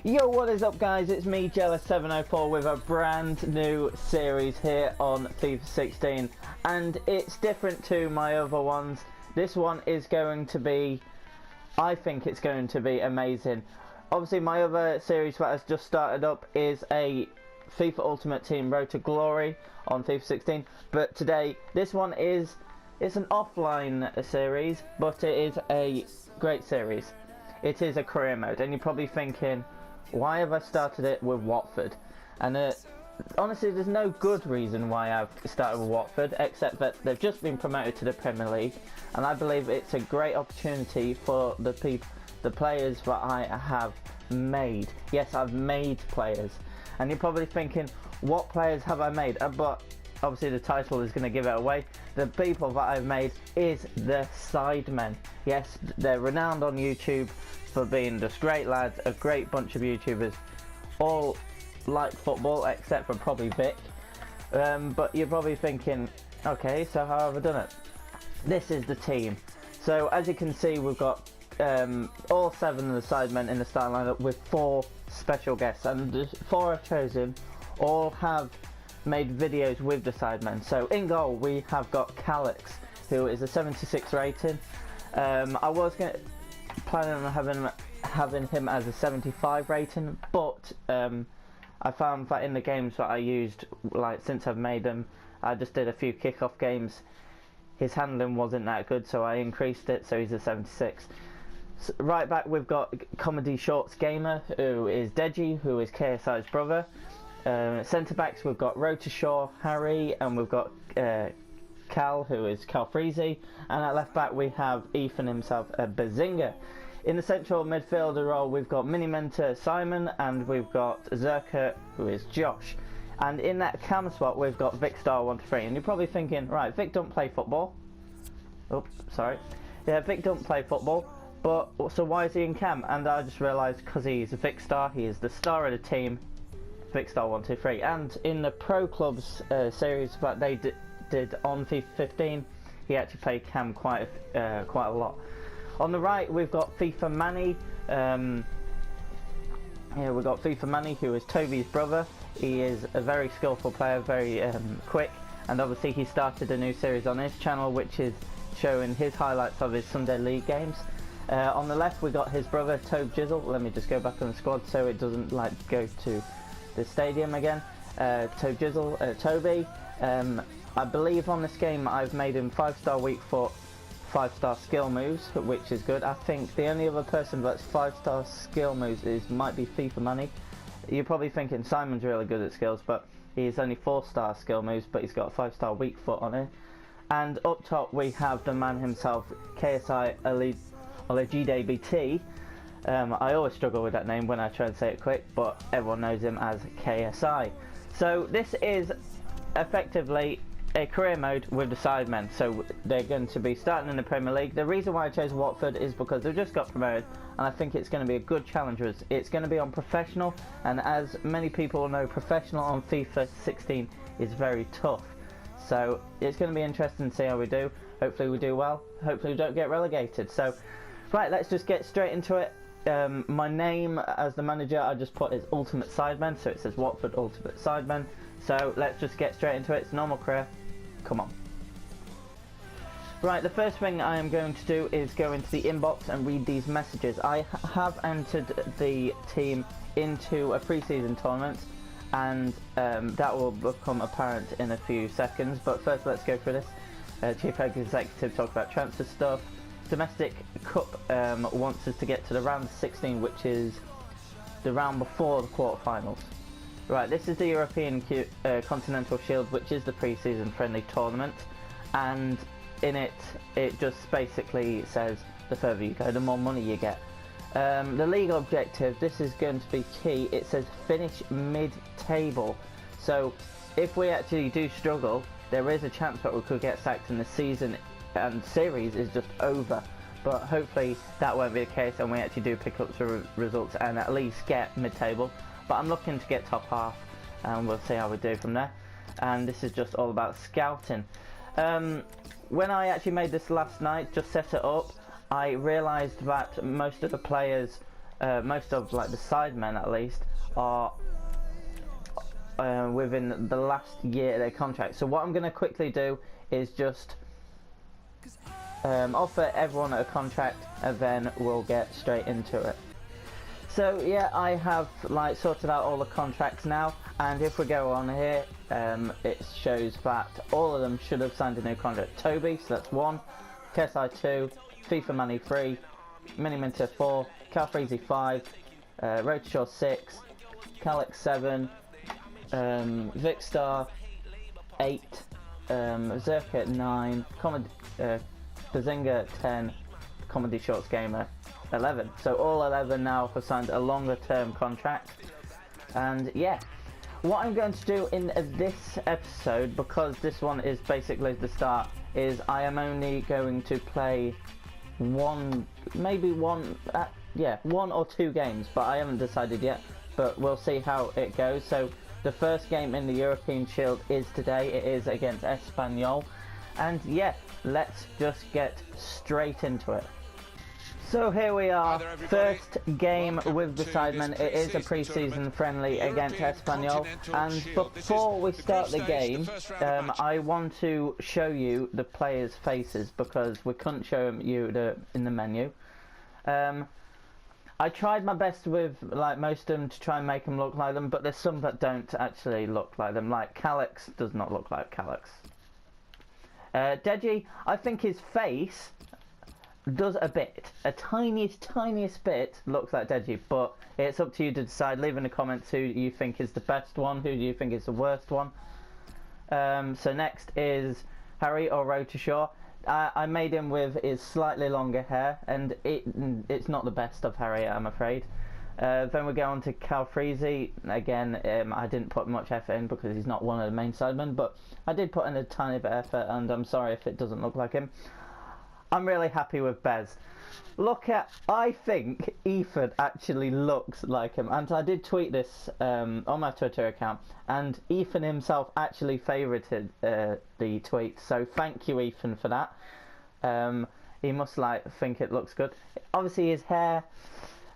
Yo, what is up guys, it's me Jealous704 with a brand new series here on FIFA 16, and it's different to my other ones. This one is going to be, I think it's going to be amazing. Obviously my other series that has just started up is a FIFA Ultimate Team Road to Glory on FIFA 16, but today this one is, it's an offline series, but it is a great series. It is a career mode, and you're probably thinking, why have I started it with Watford? And honestly, there's no good reason why I've started with Watford, except that they've just been promoted to the Premier League, and I believe it's a great opportunity for the players that I have made. Yes, I've made players, and you're probably thinking, what players have I made? But obviously the title is going to give it away. The people that I've made is the Sidemen. Yes, they're renowned on YouTube for being just great lads, a great bunch of YouTubers, all like football except for probably Vic. But you're probably thinking, okay, so how have I done it? This is the team. So as you can see, we've got all 7 of the Sidemen in the starting lineup with 4 special guests, and the 4 I've chosen all have made videos with the Sidemen. So in goal we have got Calix, who is a 76 rating. I was planning on having him as a 75 rating, but I found that in the games that I used, like since I've made them, I just did a few kickoff games, his handling wasn't that good, so I increased it, so he's a 76. So right back we've got Comedy Shorts Gamer, who is Deji, who is KSI's brother. Centre backs we've got Road to Shore Harry, and we've got Cal, who is Cal Freezy, and at left back we have Ethan himself, Bazinga. In the central midfielder role we've got Mini Mentor Simon, and we've got Zerka, who is Josh. And in that cam spot we've got Vic Star 123, and you're probably thinking, right, Vic don't play football. Oops, sorry. Yeah, Vic don't play football, but so why is he in cam? And I just realised, because he's a Vic Star, he is the star of the team, Vic Star 123. And in the Pro Clubs series that they did on FIFA 15, he actually played cam quite a lot. On the right we've got FIFA Manny. We've got FIFA Manny, who is Toby's brother. He is a very skillful player, very quick, and obviously he started a new series on his channel which is showing his highlights of his Sunday League games. On the left we got his brother Tobe Jizzle. Let me just go back on the squad so it doesn't like go to the stadium again. Tobe Jizzle, Toby. I believe on this game I've made him 5-star weak foot, 5-star skill moves, which is good. I think the only other person that's 5-star skill moves might be FIFA Money. You're probably thinking Simon's really good at skills, but he's only 4-star skill moves, but he's got a 5-star weak foot on it. And up top we have the man himself, KSI Olajide BT. I always struggle with that name when I try and say it quick, but everyone knows him as KSI. So this is effectively a career mode with the Sidemen, so they're going to be starting in the Premier League. The reason why I chose Watford is because they've just got promoted, and I think it's going to be a good challenge. It's going to be on professional, and as many people know, professional on FIFA 16 is very tough. So it's going to be interesting to see how we do. Hopefully we do well, hopefully we don't get relegated. So right, let's just get straight into it. My name as the manager I just put is Ultimate Sidemen, so it says Watford Ultimate Sidemen. So let's just get straight into it. It's normal career. Come on. Right, the first thing I am going to do is go into the inbox and read these messages. I have entered the team into a pre-season tournament, and that will become apparent in a few seconds. But first let's go through this. Chief Executive talk about transfer stuff. Domestic Cup wants us to get to the round 16, which is the round before the quarterfinals. Right, this is the European Continental Shield, which is the pre-season friendly tournament, and in it just basically says the further you go, the more money you get. The league objective, this is going to be key. It says finish mid-table, so if we actually do struggle, there is a chance that we could get sacked in the season and series is just over, but hopefully that won't be the case and we actually do pick up some results and at least get mid-table. But I'm looking to get top half, and we'll see how we do from there. And this is just all about scouting. When I actually made this last night, just set it up, I realised that most of the players most of like the Sidemen at least are within the last year of their contract. So what I'm going to quickly do is just offer everyone a contract, and then we'll get straight into it. So yeah, I have like sorted out all the contracts now, and if we go on here, it shows that all of them should have signed a new contract. Toby, so that's 1, KSI 2, FIFA Money 3, Miniminter 4, Calfreezy 5, Road to Shore 6, Calix 7, Vicstar 8, Zerka 9, Bazinga 10, Comedy Shorts Gamer 11. So all 11 now have signed a longer term contract. And yeah, what I'm going to do in this episode, because this one is basically the start, is I am only going to play one or 2 games, but I haven't decided yet, but we'll see how it goes. So the first game in the European Shield is today. It is against Espanyol, and yeah, let's just get straight into it. So here we are, first game with the Sidemen. It is a pre-season friendly against Espanyol, and before we start the game, I want to show you the players' faces because we couldn't show you in the menu. I tried my best with like most of them to try and make them look like them, but there's some that don't actually look like them. Like Calix does not look like Calix. Deji, I think his face does a tiniest bit looks like Deji, but it's up to you to decide. Leave in the comments who you think is the best one, who do you think is the worst one. So next is Harry or Road to Shore. I made him with his slightly longer hair, and it's not the best of Harry, I'm afraid. Then we go on to Calfreezy. Again, I didn't put much effort in because he's not one of the main Sidemen, but I did put in a tiny bit of effort, and I'm sorry if it doesn't look like him. I'm really happy with Behz. I think Ethan actually looks like him, and I did tweet this on my Twitter account, and Ethan himself actually favorited the tweet, so thank you Ethan for that. He must think it looks good. Obviously his hair,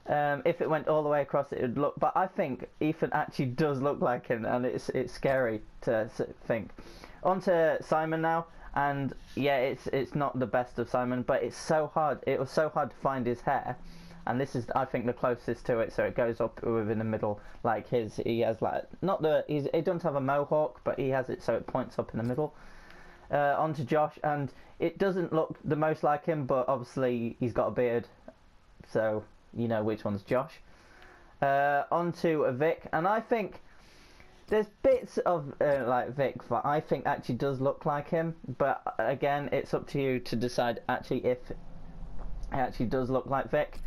if it went all the way across it would look, but I think Ethan actually does look like him, and it's scary to think. On to Simon now. And yeah, it's not the best of Simon, but it's so hard. It was so hard to find his hair, and this is I think the closest to it. So it goes up within the middle, like his. He has he doesn't have a mohawk, but he has it so it points up in the middle. On to Josh, and it doesn't look the most like him, but obviously he's got a beard, so you know which one's Josh. On to Vic, and I think there's bits of Vic that I think actually does look like him, but again, it's up to you to decide actually if it actually does look like Vic.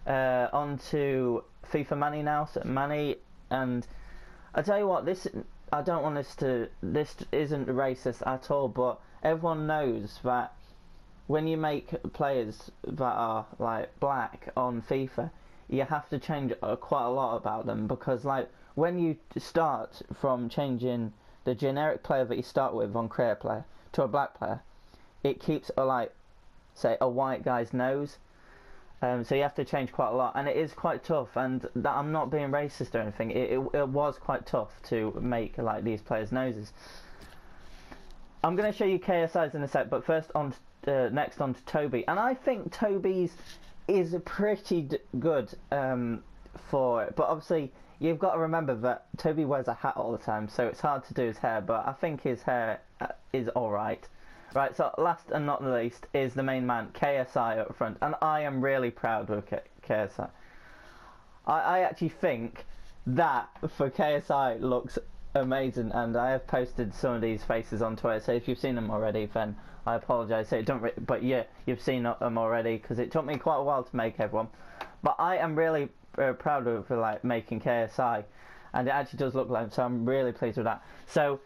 On to FIFA Manny now. So Manny, and I tell you what, this isn't racist at all, but everyone knows that when you make players that are like black on FIFA, you have to change quite a lot about them, because when you start from changing the generic player that you start with on Creator Player to a black player, it keeps say a white guy's nose. So you have to change quite a lot, and it is quite tough, and I'm not being racist or anything. It was quite tough to make these players' noses. I'm going to show you KSI's in a sec, but first next on to Toby, and I think Toby's is pretty good for it, but obviously you've got to remember that Toby wears a hat all the time, so it's hard to do his hair, but I think his hair is alright. Right, so last and not the least is the main man, KSI up front, and I am really proud of KSI. I actually think that for KSI looks amazing, and I have posted some of these faces on Twitter, so if you've seen them already, then I apologise. So but yeah, you've seen them already, because it took me quite a while to make everyone. But I am really proud of making KSI, and it actually does look like him, so I'm really pleased with that. So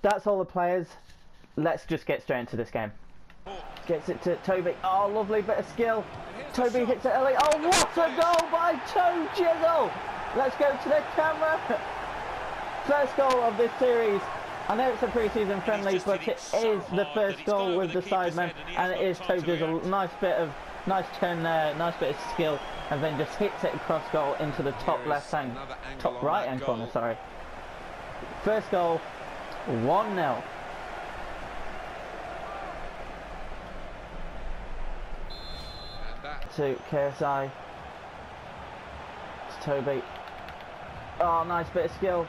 that's all the players. Let's just get straight into this game. Gets it to Toby. Oh, lovely bit of skill. Toby hits it early. Oh, what a goal by Toe Jiggle! Let's go to the camera. First goal of this series. I know it's a pre-season friendly, but it is the first goal with the Sidemen, and it is Toe Jiggle. Nice bit of Nice turn there, nice bit of skill, and then just hits it across goal into the top left-hand, top right-hand corner, sorry. First goal, 1-0. To KSI. It's Toby. Oh, nice bit of skill.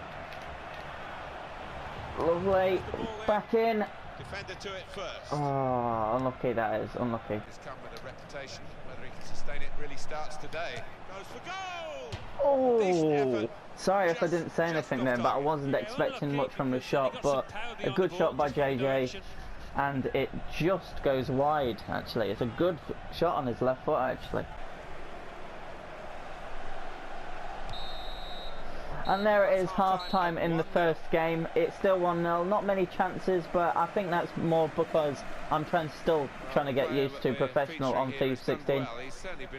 Lovely. Back in. Defender to it first. Oh, unlucky that is. Unlucky. He's come with a reputation. Whether he can sustain it really starts today. Goes for goal. Oh, sorry if I didn't say anything then, but I wasn't expecting much from the shot. But a good shot by JJ, and it just goes wide. Actually, it's a good shot on his left foot. Actually. And there it is, half-time in the first game. It's still 1-0, not many chances, but I think that's more because I'm still trying to get used to professional on FIFA 16.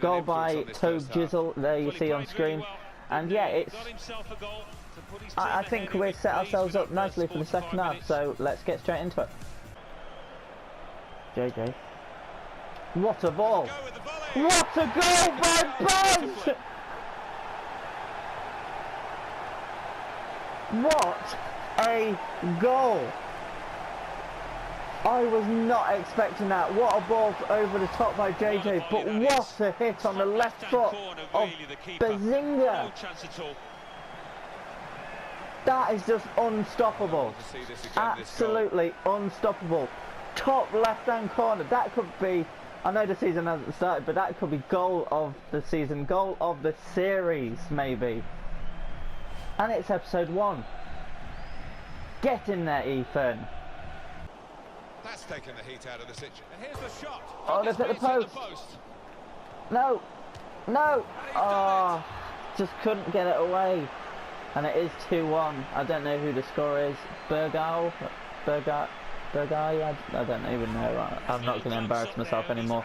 Goal by Tobe Jizzle, there you see on screen. And yeah, I think we've set ourselves up nicely for the second half, so let's get straight into it. JJ. What a ball! What a goal by Behz! What a goal! I was not expecting that. What a ball over the top by JJ, but what a hit on the left foot of Behz. That is just unstoppable. Absolutely unstoppable. Top left-hand corner. That could be, I know the season hasn't started, but that could be goal of the season, goal of the series maybe. And it's episode 1. Get in there, Ethan. That's taken the heat out of the situation. Here's the shot. Oh, they've hit the post. No. No. Oh, just couldn't get it away. And it is 2-1. I don't know who the score is. Bergau? I don't even know. I'm not going to embarrass myself anymore.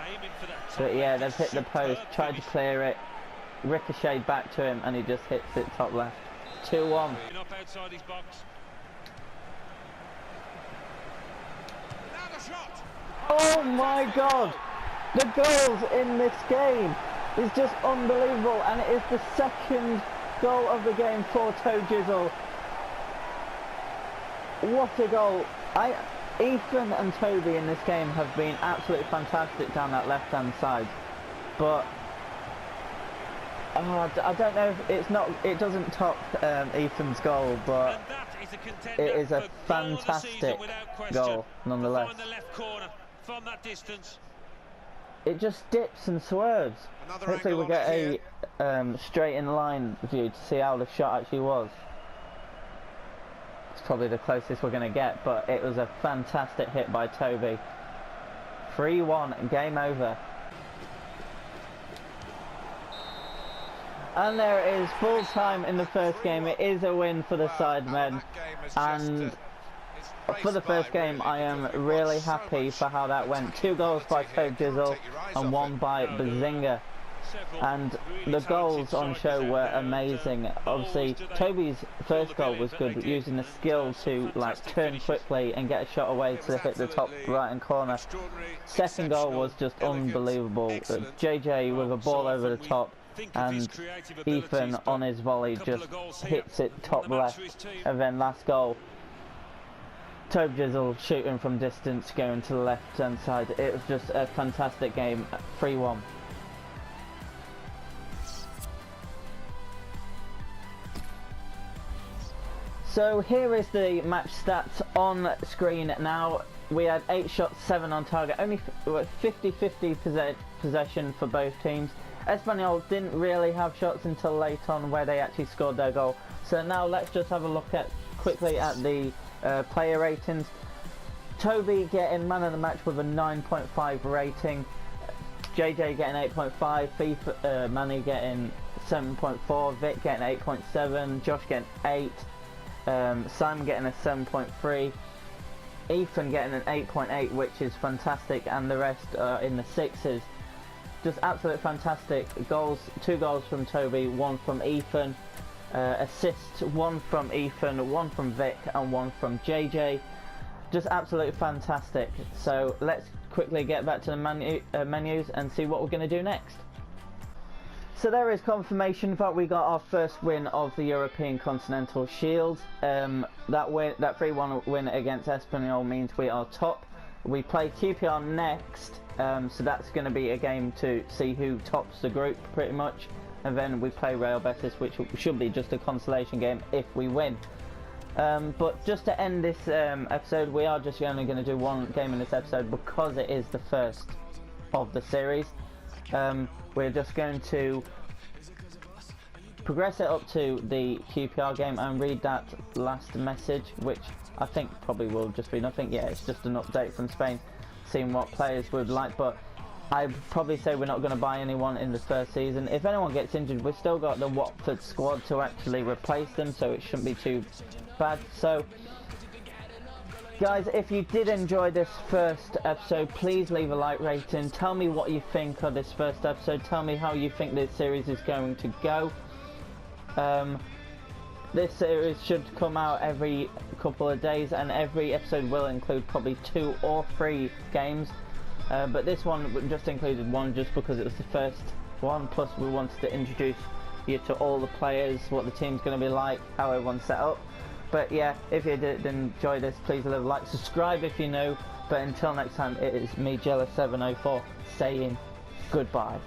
But yeah, they've hit the post, tried to clear it, ricocheted back to him, and he just hits it top left. 2-1. Outside his box. Oh my god! The goals in this game is just unbelievable, and it is the second goal of the game for Tobe Jizzle. What a goal! Ethan and Toby in this game have been absolutely fantastic down that left-hand side, but I don't know if it doesn't top Ethan's goal, but it is a fantastic goal nonetheless. From that distance. It just dips and swerves. Hopefully we'll get a straight in line view to see how the shot actually was. It's probably the closest we're going to get, but it was a fantastic hit by Toby. 3-1, game over. And there it is, full time in the first game. It is a win for the Sidemen, and for the first game I am really happy for how that went. 2 goals by Tobe Jizzle and 1 by Behz. And the goals on show were amazing. Obviously Toby's first goal was good, using the skill to like turn quickly and get a shot away to hit the top right hand corner. Second goal was just unbelievable. JJ with a ball over the top, and Ethan on his volley just hits it top left. And then last goal, Tobe Jizzle shooting from distance, going to the left hand side. It was just a fantastic game. 3-1. So here is the match stats on screen now. We had 8 shots, 7 on target, only 50-50 possession for both teams. Espanyol didn't really have shots until late on, where they actually scored their goal. So now let's just have a look quickly at the player ratings. Toby getting man of the match with a 9.5 rating, JJ getting 8.5, FIFA, Manny getting 7.4, Vic getting 8.7, Josh getting 8, Simon getting a 7.3, Ethan getting an 8.8, which is fantastic, and the rest are in the 6s. Just absolute fantastic goals. 2 goals from Toby, 1 from Ethan. Assists, 1 from Ethan, 1 from Vic, and 1 from JJ. Just absolutely fantastic. So let's quickly get back to the menus and see what we're going to do next. So there is confirmation that we got our first win of the European Continental Shield. That 3-1 win against Espanyol means we are top. We play QPR next, so that's going to be a game to see who tops the group pretty much. And then we play Real Betis, which should be just a consolation game if we win. But just to end this episode, we are just only going to do one game in this episode because it is the first of the series. We're just going to progress it up to the QPR game and read that last message, which I think probably will just be nothing. Yeah, it's just an update from Spain, seeing what players would like, but I'd probably say we're not going to buy anyone in the first season. If anyone gets injured, we've still got the Watford squad to actually replace them, so it shouldn't be too bad. So guys, if you did enjoy this first episode, please leave a like rating. Tell me what you think of this first episode. Tell me how you think this series is going to go. This series should come out every couple of days, and every episode will include probably 2 or 3 games. But this one just included one just because it was the first one, plus we wanted to introduce you to all the players, what the team's going to be like, how everyone's set up. But yeah, if you did enjoy this, please leave a like, subscribe if you're new. But until next time, it is me, Jealous704, saying goodbye.